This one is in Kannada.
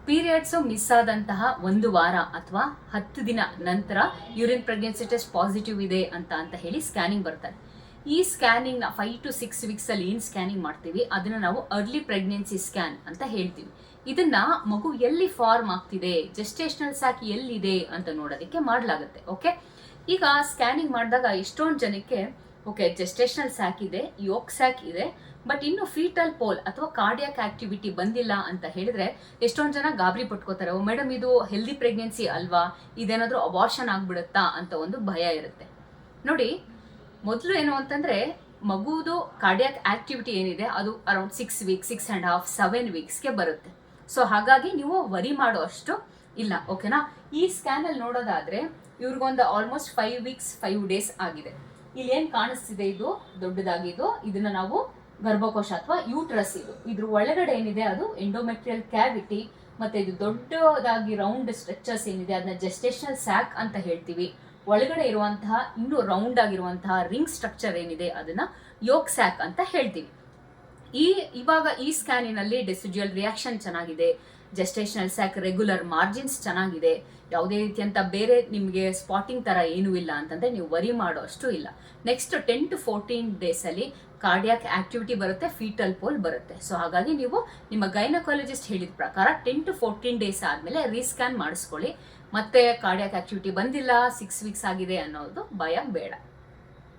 ಪೀರಿಯಡ್ಸು ಮಿಸ್ ಆದಂತಹ 1 ವಾರ ಅಥವಾ 10 ದಿನ ನಂತರ ಯೂರಿನ್ ಪ್ರೆಗ್ನೆನ್ಸಿ ಟೆಸ್ಟ್ ಪಾಸಿಟಿವ್ ಇದೆ ಅಂತ ಹೇಳಿ ಸ್ಕ್ಯಾನಿಂಗ್ ಬರ್ತಾರೆ. ಈ ಸ್ಕ್ಯಾನಿಂಗ್ನ 5 to 6 ವೀಕ್ಸ್ ಅಲ್ಲಿ ಏನು ಸ್ಕ್ಯಾನಿಂಗ್ ಮಾಡ್ತೀವಿ ಅದನ್ನ ನಾವು ಅರ್ಲಿ ಪ್ರೆಗ್ನೆನ್ಸಿ ಸ್ಕ್ಯಾನ್ ಅಂತ ಹೇಳ್ತೀವಿ. ಇದನ್ನ ಮಗು ಎಲ್ಲಿ ಫಾರ್ಮ್ ಆಗ್ತಿದೆ, ಜೆಸ್ಟೇಷನಲ್ ಸ್ಯಾಕ್ ಎಲ್ಲಿದೆ ಅಂತ ನೋಡೋದಕ್ಕೆ ಮಾಡಲಾಗುತ್ತೆ. ಓಕೆ, ಈಗ ಸ್ಕ್ಯಾನಿಂಗ್ ಮಾಡಿದಾಗ ಎಷ್ಟೊಂದು ಜನಕ್ಕೆ ಓಕೆ ಜೆಸ್ಟೇಷನಲ್ ಸ್ಯಾಕ್ ಇದೆ, ಯೋಕ್ ಸ್ಯಾಕ್ ಇದೆ, ಬಟ್ ಇನ್ನು ಫೀಟಲ್ ಪೋಲ್ ಅಥವಾ ಕಾರ್ಡಿಯಾಕ್ ಆಕ್ಟಿವಿಟಿ ಬಂದಿಲ್ಲ ಅಂತ ಹೇಳಿದ್ರೆ ಎಷ್ಟೊಂದು ಜನ ಗಾಬರಿ ಪಟ್ಕೋತಾರೆ. ಓ ಮೇಡಮ್, ಇದು ಹೆಲ್ದಿ ಪ್ರೆಗ್ನೆನ್ಸಿ ಅಲ್ವಾ, ಇದೇನಾದ್ರೂ ಅಬಾರ್ಷನ್ ಆಗ್ಬಿಡುತ್ತಾ ಅಂತ ಒಂದು ಭಯ ಇರುತ್ತೆ. ನೋಡಿ, ಮೊದಲು ಏನು ಅಂತಂದ್ರೆ ಮಗುದು ಕಾರ್ಡಿಯಾಕ್ ಆಕ್ಟಿವಿಟಿ ಏನಿದೆ ಅದು ಅರೌಂಡ್ 6 ವೀಕ್ಸ್, 6.5, 7 ವೀಕ್ಸ್ಗೆ ಬರುತ್ತೆ. ಸೊ ಹಾಗಾಗಿ ನೀವು ವರಿ ಮಾಡೋ ಅಷ್ಟು ಇಲ್ಲ. ಓಕೆನಾ, ಈ ಸ್ಕ್ಯಾನ್ ಅಲ್ಲಿ ನೋಡೋದಾದ್ರೆ ಇವ್ರಿಗೊಂದು ಆಲ್ಮೋಸ್ಟ್ 5 ವೀಕ್ಸ್ 5 ಡೇಸ್ ಆಗಿದೆ. ಇಲ್ಲಿ ಏನ್ ಕಾಣಿಸ್ತಿದೆ, ಇದು ದೊಡ್ಡದಾಗಿದ್ದು, ಇದನ್ನ ನಾವು ಗರ್ಭಕೋಶ ಅಥವಾ ಯೂಟ್ರಸ್. ಇದ್ರ ಒಳಗಡೆ ಏನಿದೆ ಅದು ಎಂಡೋಮೆಟ್ರಿಯಲ್ ಕ್ಯಾವಿಟಿ, ಮತ್ತೆ ಇದು ದೊಡ್ಡದಾಗಿ ರೌಂಡ್ ಸ್ಟ್ರಕ್ಚರ್ಸ್ ಏನಿದೆ ಅದನ್ನ ಜೆಸ್ಟೇಷನಲ್ ಸ್ಯಾಕ್ ಅಂತ ಹೇಳ್ತೀವಿ. ಒಳಗಡೆ ಇರುವಂತಹ ಇನ್ನು ರೌಂಡ್ ಆಗಿರುವಂತಹ ರಿಂಗ್ ಸ್ಟ್ರಕ್ಚರ್ ಏನಿದೆ ಅದನ್ನ ಯೋಕ್ ಸ್ಯಾಕ್ ಅಂತ ಹೇಳ್ತೀವಿ. ಇವಾಗ ಈ ಸ್ಕ್ಯಾನಿನಲ್ಲಿ ಡೆಸಿಡ್ಯುಯಲ್ ರಿಯಾಕ್ಷನ್ ಚೆನ್ನಾಗಿದೆ, ಜೆಸ್ಟೇಷನಲ್ ಸ್ಯಾಕ್ ರೆಗ್ಯುಲರ್ ಮಾರ್ಜಿನ್ಸ್ ಚೆನ್ನಾಗಿದೆ, ಯಾವುದೇ ರೀತಿಯಂತ ಬೇರೆ ನಿಮಗೆ ಸ್ಪಾಟಿಂಗ್ ತರ ಏನೂ ಇಲ್ಲ ಅಂತಂದ್ರೆ ನೀವು ವರಿ ಮಾಡೋ ಅಷ್ಟು ಇಲ್ಲ. ನೆಕ್ಸ್ಟ್ 10 to 14 ಡೇಸ್ ಅಲ್ಲಿ ಕಾರ್ಡಿಯಾಕ್ ಆಕ್ಟಿವಿಟಿ ಬರುತ್ತೆ, ಫೀಟಲ್ ಪೋಲ್ ಬರುತ್ತೆ. ಸೊ ಹಾಗಾಗಿ ನೀವು ನಿಮ್ಮ ಗೈನಕಾಲಜಿಸ್ಟ್ ಹೇಳಿದ ಪ್ರಕಾರ 10 to 14 ಡೇಸ್ ಆದ್ಮೇಲೆ ರೀಸ್ಕ್ಯಾನ್ ಮಾಡಿಸ್ಕೊಳ್ಳಿ. ಮತ್ತೆ ಕಾರ್ಡಿಯಾಕ್ ಆಕ್ಟಿವಿಟಿ ಬಂದಿಲ್ಲ, 6 ವೀಕ್ಸ್ ಆಗಿದೆ ಅನ್ನೋದು ಭಯ ಬೇಡ.